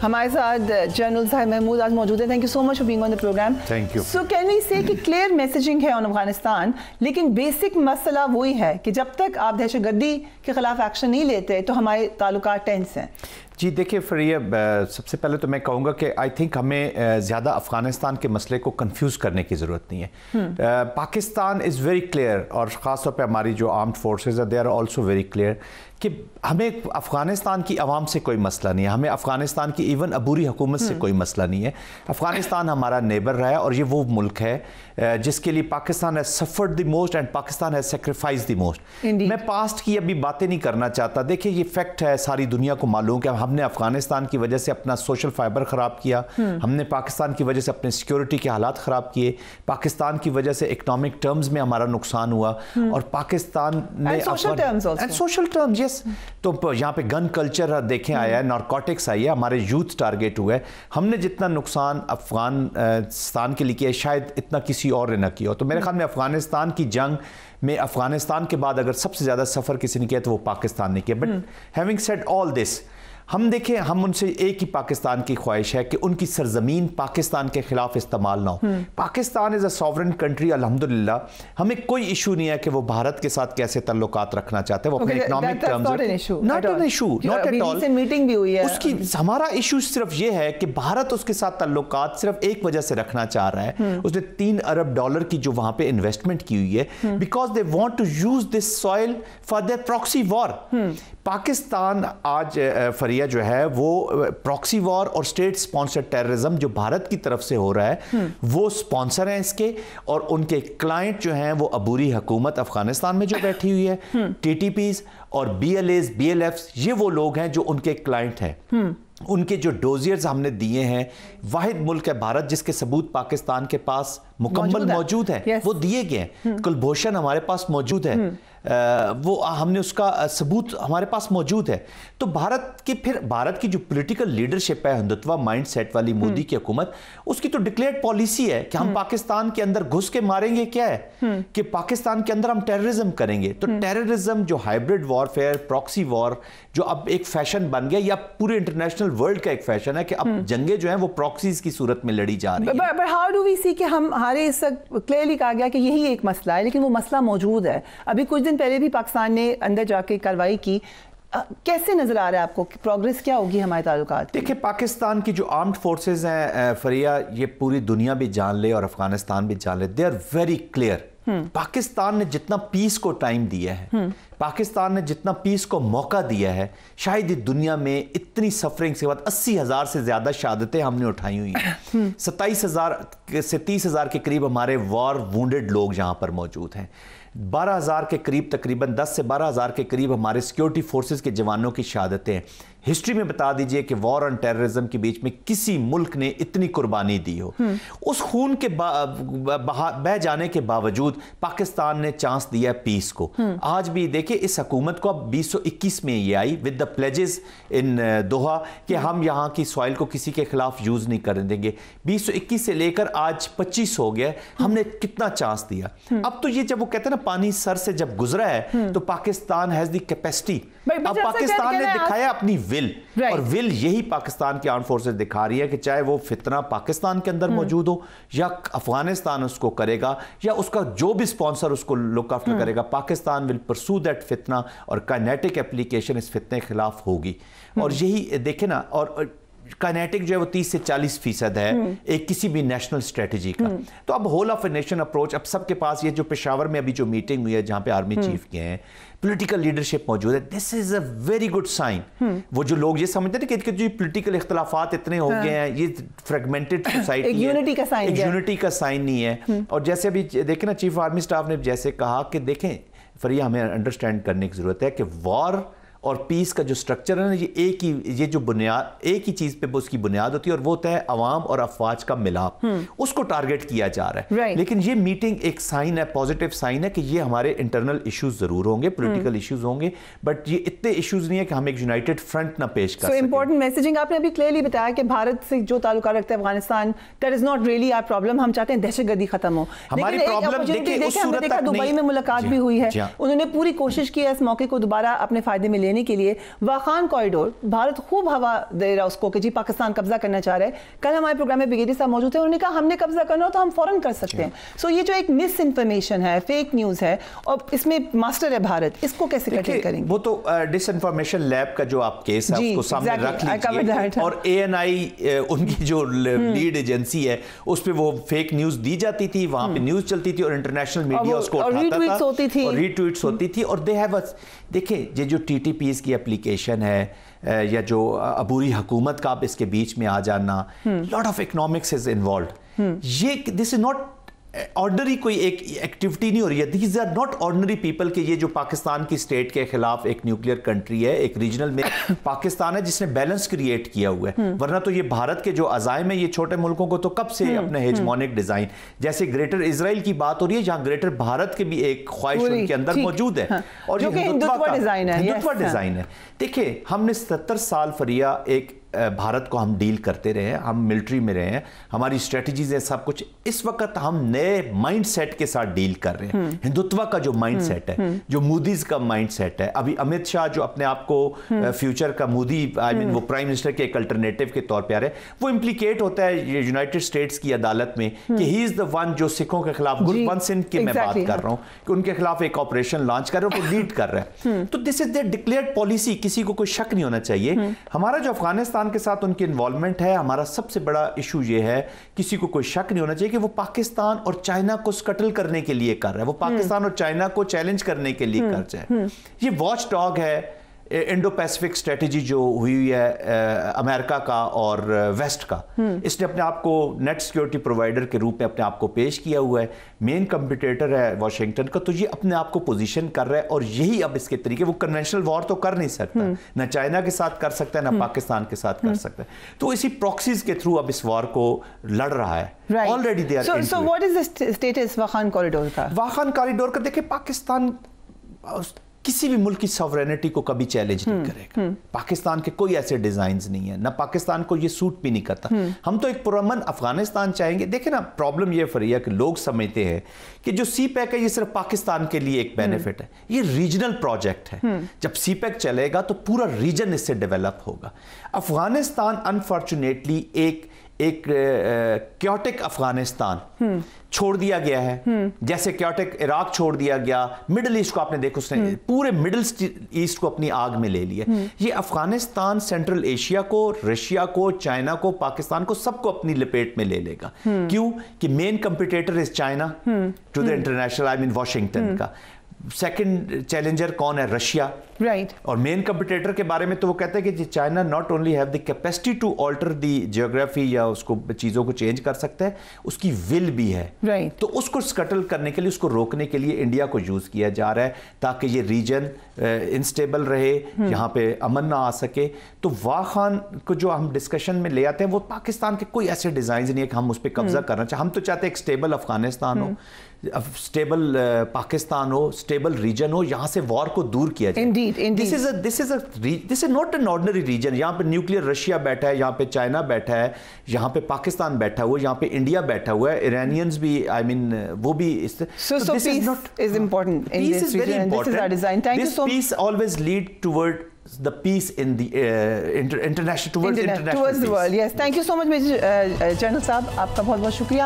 ہمارے ساتھ جنرل صاحب محمود آج موجود ہیں. Thank you so much for being on the program. Thank you. So can we say کہ کلیئر میسیجنگ ہے آن افغانستان, لیکن بیسک مسئلہ وہی ہے کہ جب تک آپ دہشت گردی کے خلاف ایکشن نہیں لیتے تو ہمارے تعلقات ٹینس ہیں. جی دیکھیں فریہ, سب سے پہلے تو میں کہوں گا کہ آئی تھنک ہمیں زیادہ افغانستان کے مسئلے کو کنفیوز کرنے کی ضرورت نہیں ہے. پاکستان از ویری کلیئر, اور خاص طور پہ ہماری جو آرمڈ فورسز ہیں they are also very clear کہ ہمیں افغانستان کی عوام سے کوئی مسئلہ نہیں ہے, ہمیں افغانستان کی ایون عبوری حکومت سے کوئی مسئلہ نہیں ہے. افغانستان ہمارا نیبر رہا ہے اور یہ وہ ملک ہے جس کے لیے Pakistan has suffered the most and Pakistan has sacrifice the most. میں پاسٹ کی ابھی باتیں نہیں کرنا چاہتا. دیکھیں یہ فیکٹ ہے, ساری دنیا کو معلوم کہ ہم نے افغانستان کی وجہ سے اپنا سوشل فائبر خراب کیا, ہم نے پاکستان کی وجہ سے اپنے سیکیورٹی کے حالات خراب کیے, پاکستان کی وجہ سے اکنامک ٹرمز میں ہمارا نقصان ہوا, اور پاکستان نے سوشل ٹرمز یس. تو یہاں پہ گن کلچر دیکھیں آیا ہے, نارکوٹکس آئی ہے, ہمارے یوتھ ٹارگیٹ ہوئے. ہم نے جتنا نقصان افغانستان کے لیے کیا شاید اتنا کسی اور نے نہ کیا ہو. تو میرے خیال میں افغانستان کی جنگ میں افغانستان کے بعد اگر سب سے زیادہ سفر کسی نے کیا تو وہ پاکستان نے کیا. بٹ ہیونگ سیڈ آل دس, ہم دیکھیں ہم ان سے ایک ہی پاکستان کی خواہش ہے کہ ان کی سرزمین پاکستان کے خلاف استعمال نہ ہو. پاکستان از اے سوورن کنٹری الحمدللہ, ہمیں کوئی ایشو نہیں ہے کہ وہ بھارت کے ساتھ کیسے تعلقات رکھنا چاہتے ہیں. وہ اپنے economic terms not an issue, not at all. Meeting بھی ہوئی ہے اس کی, ہمارا ایشو صرف یہ ہے کہ بھارت اس کے ساتھ تعلقات صرف ایک وجہ سے رکھنا چاہ رہا ہے. اس نے $3 ارب کی جو وہاں پہ انویسٹمنٹ کی ہوئی ہے because they want to use this soil for their proxy war. Pakistan آج فریہ جو ہے وہ پراکسی وار اور اسٹیٹ سپانسرڈ ٹیررزم جو بھارت کی طرف سے ہو رہا ہے وہ سپانسر ہیں اس کے, اور ان کے کلائنٹ جو ہیں وہ عبوری حکومت افغانستان میں جو بیٹھی ہوئی ہے, ٹی ٹی پیز اور B L As B L Fs, یہ وہ لوگ ہیں جو ان کے کلائنٹ ہیں. ان کے جو ڈوزیئرز ہم نے دیے ہیں, واحد ملک ہے بھارت جس کے ثبوت پاکستان کے پاس مکمل موجود ہیں, وہ دیے گئے ہیں. کلبھوشن ہمارے پاس موجود ہے, وہ ہم نے اس کا ثبوت ہمارے پاس موجود ہے. تو بھارت کی جو پولیٹیکل لیڈرشپ ہے ہندوتوا مائنڈ سیٹ والی مودی کی حکومت, اس کی تو ڈکلیئرڈ پالیسی ہے کہ ہم پاکستان کے اندر گھس کے ماریں گے. کیا ہے کہ پاکستان کے اندر ہم ٹیررزم کریں گے. تو ٹیررزم جو ہائبرڈ وارفیئر, پراکسی وار جو اب ایک فیشن بن گیا, یا پورے انٹرنیشنل ورلڈ کا ایک فیشن ہے کہ اب جنگیں جو ہیں وہ پراکسیز کی صورت میں لڑی جا رہی ہیں. But how do we see کہ ہمارے اس کلیئرلی کہا گیا کہ یہی ایک مسئلہ ہے, لیکن وہ مسئلہ موجود ہے. ابھی کچھ دن پہلے بھی پاکستان نے اندر جا کے کارروائی کی. کیسے نظر آ رہا ہے آپ کو پروگریس کیا ہوگی ہمارے تعلقات؟ دیکھیں پاکستان کی جو آرمڈ فورسز ہیں فریہ, یہ پوری دنیا بھی جان لے اور افغانستان بھی جان لے, they are very clear. Pakistan نے جتنا پیس کو ٹائم دیا ہے, پاکستان نے جتنا پیس کو موقع دیا ہے, شاید اس دنیا میں اتنی سفرنگ سے بعد 80,000 سے زیادہ شہادتیں ہم نے اٹھائی ہوئی ہیں. 27,000 سے 30,000 کے قریب ہمارے وار وونڈڈ لوگ یہاں پر موجود ہیں. 12,000 کے قریب, تقریباً 10 سے 12,000 کے قریب ہمارے سیکیورٹی فورسز کے جوانوں کی شہادتیں ہیں. ہسٹری میں بتا دیجئے کہ وار اور ٹیررزم کے بیچ میں کسی ملک نے اتنی قربانی دی ہو. اس خون کے بہ جانے کے باوجود پاکستان نے چانس دیا پیس کو. آج بھی دیکھیں اس حکومت کو اب 2021 میں یہ آئی with the pledges in Doha کہ ہم یہاں کی سوائل کو کسی کے خلاف یوز نہیں کرنے دیں گے. 2021 سے لے کر آج 25 ہو گیا, ہم نے کتنا چانس دیا. اب تو یہ جب وہ کہتے ہیں نا پانی سر سے جب گزرا ہے تو پاکستان ہیز دی کیپیسٹی. اب پاکستان نے دکھایا اپنی ول, اور ول یہی پاکستان کی آرم فورسز دکھا رہی ہے کہ چاہے وہ فتنہ پاکستان کے اندر موجود ہو یا افغانستان اس کو کرے گا, یا اس کا جو بھی سپانسر اس کو لک آفٹر کرے گا, پاکستان ول پرسو دیٹ فتنہ, اور کائنیٹک اپلیکیشن اس فتنے کے خلاف ہوگی. اور یہی دیکھیں نا, اور کائنیٹک جو ہے وہ 30 سے 40% ہے ایک کسی بھی نیشنل اسٹریٹجی کا. تو اب whole of a nation approach, اب سب کے پاس یہ جو پشاور میں ابھی جو میٹنگ ہوئی ہے جہاں پہ آرمی چیف کے ہیں, پولیٹیکل لیڈرشپ موجود ہے, دس از اے ویری گڈ سائن. وہ جو لوگ یہ سمجھتے ہیں کہ جو پولیٹیکل اختلافات اتنے ہو گئے ہیں, یہ فریگمنٹڈ سوسائٹی ہے, ایک یونٹی کا سائن نہیں ہے. اور جیسے ابھی دیکھیں نا چیف آرمی سٹاف نے جیسے کہا کہ دیکھیں فریہ, ہمیں انڈرسٹینڈ کرنے کی ضرورت ہے کہ وار اور پیس کا جو سٹرکچر ہے نا, یہ جو بنیاد ایک ہی چیز پہ اس کی بنیاد ہوتی ہے, اور وہ ہوتا ہے عوام اور افواج کا ملاپ. اس کو ٹارگٹ کیا جا رہا ہے. لیکن یہ میٹنگ ایک سائن ہے, پازیٹیو سائن ہے کہ یہ ہمارے انٹرنل ایشوز ضرور ہوں گے, پولیٹیکل ایشوز ہوں گے, بٹ یہ اتنے ایشوز نہیں ہے کہ ہم ایک یونائٹڈ فرنٹ نہ پیش کر سکیں. سو امپورٹنٹ میسیجنگ آپ نے ابھی کلیئرلی بتایا کہ بھارت سے جو تعلقات رکھتا ہے Afghanistan, that is not really our problem. ہم چاہتے ہیں دہشت گردی ختم ہو. ہماری پرابلم دیکھیں اس صورت تک دبئی میں ملاقات بھی ہوئی ہے, انہوں نے پوری کوشش کی ہے اس موقع کو دوبارہ اپنے فائدے میں لینے لینے کے لیے واخان کوریڈور بھارت خوب ہوا دے رہا اس کو کہ جی پاکستان قبضہ کرنا چاہ رہا ہے. کل ہمارے پروگرام میں بریگیڈیئر صاحب موجود تھے, انہوں نے کہا ہم نے قبضہ کرنا ہو تو ہم فوراً کر سکتے ہیں. سو یہ جو ایک مس انفارمیشن ہے, فیک نیوز ہے, اور اس میں ماسٹر ہے بھارت, اس کو کیسے کنٹرول کریں گے؟ وہ تو ڈس انفارمیشن لیب کا جو آپ کیس ہے اس کو سامنے رکھ لیجیے, اور ANI ان کی جو لیڈ ایجنسی ہے اس پہ وہ فیک نیوز دی جاتی تھی, وہاں پہ نیوز چلتی تھی اور انٹرنیشنل میڈیا اس کو اٹھاتا تھا اور ری ٹویٹس ہوتی تھی. اور دے ہیو دیکھیں یہ جو TTPs کی اپلیکیشن ہے یا جو عبوری حکومت کا اس کے بیچ میں آ جانا, lot of economics is involved. یہ دس از ناٹ آرڈنری کوئی ایک ایکٹیویٹی نہیں ہو رہی ہے. These are not ordinary people کہ یہ جو پاکستان کی اسٹیٹ کے خلاف ایک نیوکلیئر کنٹری ہے, ایک ریجنل میں پاکستان ہے جس نے بیلنس کریٹ کیا ہوا ہے, ورنہ تو یہ بھارت کے جو عزائم ہے یہ چھوٹے ملکوں کو تو کب سے اپنے ہیجمونک ڈیزائن, جیسے گریٹر اسرائیل کی بات ہو رہی ہے جہاں گریٹر بھارت کے بھی ایک خواہش ان کے اندر موجود ہے, اور یہ ہندوتوا ڈیزائن ہے. دیکھیں ہم نے 70 سال فریا ایک بھارت کو ہم ڈیل کرتے رہے ہیں, ہم ملٹری میں رہے ہیں, ہماری اسٹریٹجیز ہیں سب کچھ. اس وقت ہم نئے مائنڈ سیٹ کے ساتھ ڈیل کر رہے ہیں. ہندوتوا کا جو مائنڈ سیٹ ہے, جو مودیز کا مائنڈ سیٹ ہے, ابھی امت شاہ جو اپنے آپ کو فیوچر کا مودی وہ پرائم منسٹر کے ایک الٹرنیٹو کے طور پہ آ رہے ہیں, وہ امپلیکیٹ ہوتا ہے یونائٹڈ اسٹیٹس کی عدالت میں کہ ہی از دا ون جو سکھوں کے خلاف, گربنت سنگھ کی میں بات کر رہا ہوں, کہ ان کے خلاف ایک آپریشن لانچ کر رہا ہے, وہ لیڈ کر رہا ہے. تو دس از دیئر ڈکلیئرڈ پالیسی, کسی کو کوئی شک نہیں ہونا چاہیے. ہمارا جو افغانستان کے ساتھ ان کی انوالومنٹ ہے, ہمارا سب سے بڑا ایشو یہ ہے, کسی کو کوئی شک نہیں ہونا چاہیے کہ وہ پاکستان اور چائنا کو سکٹل کرنے کے لیے کر رہا ہے, وہ پاکستان اور چائنا کو چیلنج کرنے کے لیے کر جائے. یہ واچ ڈاگ ہے انڈو پیسفک اسٹریٹجی جو ہوئی ہے امریکہ کا اور ویسٹ کا. اس نے اپنے آپ کو نیٹ سیکیورٹی پرووائڈر کے روپ میں اپنے آپ کو پیش کیا ہوا ہے, مین کمپٹیٹر ہے واشنگٹن کا, تو یہ اپنے آپ کو پوزیشن کر رہا ہے. اور یہی اب اس کے طریقے, وہ کنونشنل وار تو کر نہیں سکتا, نہ چائنا کے ساتھ کر سکتا ہے, نہ پاکستان کے ساتھ کر سکتا ہے, تو اسی پراکسیز کے تھرو اب اس وار کو لڑ رہا ہے. Already they are. So what is the status Wakhan corridor کا؟ واخان کوریڈور کا دیکھیں, پاکستان کسی بھی ملک کی سوورینٹی کو کبھی چیلنج نہیں کرے گا. پاکستان کے کوئی ایسے ڈیزائنز نہیں ہیں, نہ پاکستان کو یہ سوٹ بھی نہیں کرتا. ہم تو ایک پرامن افغانستان چاہیں گے. دیکھیں نا, پرابلم یہ فریا کہ لوگ سمجھتے ہیں کہ جو سی پیک ہے یہ صرف پاکستان کے لیے ایک بینیفٹ ہے. یہ ریجنل پروجیکٹ ہے. جب سی پیک چلے گا تو پورا ریجن اس سے ڈیولپ ہوگا. افغانستان انفارچونیٹلی ایک کیوٹک افغانستان چھوڑ دیا گیا ہے, جیسے کیوٹک عراق چھوڑ دیا گیا. مڈل ایسٹ کو آپ نے دیکھو, اس نے پورے مڈل ایسٹ کو اپنی آگ میں لے لیا. یہ افغانستان سینٹرل ایشیا کو, رشیا کو, چائنا کو, پاکستان کو, سب کو اپنی لپیٹ میں لے لے گا. کیوں کہ main competitor is China to the international, Washington کا. سیکنڈ چیلنجر کون ہے؟ رشیا. رائٹ. اور مین کمپٹیٹر کے بارے میں تو وہ کہتے ہیں کہ China not only have the capacity to alter the geography, یا اس کو چیزوں کو چینج کر سکتا ہے, اس کی ول بھی ہے. رائٹ. تو اس کو سکٹل کرنے کے لیے, اس کو روکنے کے لیے انڈیا کو یوز کیا جا رہا ہے تاکہ یہ ریجن انسٹیبل رہے, یہاں پہ امن نہ آ سکے. تو واخان کو جو ہم ڈسکشن میں لے آتے ہیں, وہ پاکستان کے کوئی ایسے ڈیزائنز نہیں ہے کہ ہم اس پہ قبضہ کرنا چاہیں. ہم تو چاہتے ہیں ایک اسٹیبل افغانستان ہو, اسٹیبل پاکستان ہو, اسٹیبل ریجن ہو, یہاں سے وار کو دور کیا جائے. This is not an ordinary region. یہاں پہ نیوکلیئر رشیا بیٹھا ہے, یہاں پہ چائنا بیٹھا ہے, یہاں پہ پاکستان بیٹھا ہوا ہے, یہاں پہ انڈیا بیٹھا ہوا ہے, ایرانیئنز بھی, وہ بھی. So peace is important in this region. This is our design. Thank you so much. This peace always lead toward the peace in the international, towards the world. Yes. Thank you so much, Major General Saab. آپ کا بہت بہت شکریہ.